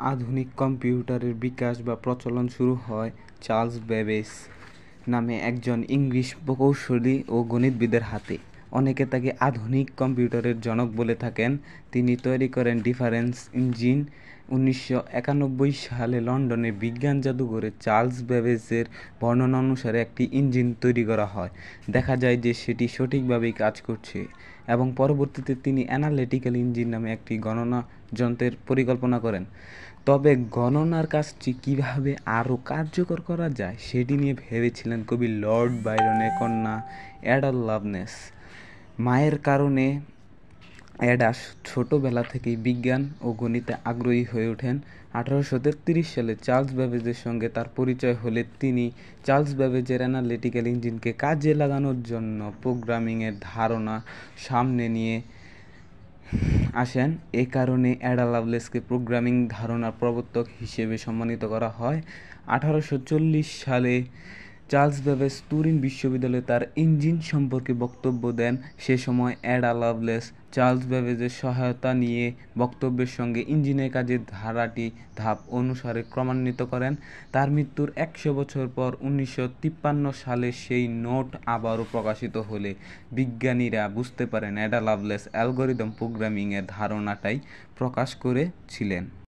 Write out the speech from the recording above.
আধুনিক কম্পিউটারের বিকাশ বা প্রচলন শুরু হয় চার্লস বেবেজ নামে একজন ইংলিশ প্রকৌশলী ও গণিতবিদের হাতে। অনেকে তাকে আধুনিক কম্পিউটারের জনক বলে থাকেন। তিনি তৈরি করেন ডিফারেন্স ইঞ্জিন। 1991 সালে লন্ডনে বিজ্ঞান জাদুঘরে চার্লস বেবেজের বর্ণনা অনুসারে একটি ইঞ্জিন তৈরি করা হয়। দেখা যায় যে সেটি সঠিকভাবেই কাজ করছে এবং পরবর্তীতে তিনি অ্যানালিটিক্যাল ইঞ্জিন নামে একটি গণনা যন্ত্রের পরিকল্পনা করেন। তবে গণনার কাজটি কীভাবে আরও কার্যকর করা যায় সেটি নিয়ে ভেবেছিলেন কবি লর্ড বায়রনের কন্যা অ্যাডা লাভলেস। মায়ের কারণে অ্যাডা ছোটবেলা থেকেই বিজ্ঞান ও গণিতে আগ্রহী হয়ে ওঠেন। 1833 সালে চার্লস বেবেজের সঙ্গে তার পরিচয় হলে তিনি চার্লস বেবেজের অ্যানালিটিক্যাল ইঞ্জিনকে কাজে লাগানোর জন্য প্রোগ্রামিংয়ের ধারণা সামনে নিয়ে আসেন। এ কারণে অ্যাডা লাভলেসকে প্রোগ্রামিং ধারণার প্রবর্তক হিসেবে সম্মানিত করা হয়। 1840 সালে চার্লস বেবেজ তুরিন বিশ্ববিদ্যালয়ে তার ইঞ্জিন সম্পর্কে বক্তব্য দেন। সে সময় অ্যাডা লাভলেস চার্লস বেবেজের সহায়তা নিয়ে বক্তব্যের সঙ্গে ইঞ্জিনের কাজের ধারাটি ধাপ অনুসারে ক্রমান্বিত করেন। তার মৃত্যুর 100 বছর পর 1953 সালে সেই নোট আবারও প্রকাশিত হলে বিজ্ঞানীরা বুঝতে পারেন অ্যাডা লাভলেস অ্যালগরিদম প্রোগ্রামিংয়ের ধারণাটাই প্রকাশ করেছিলেন।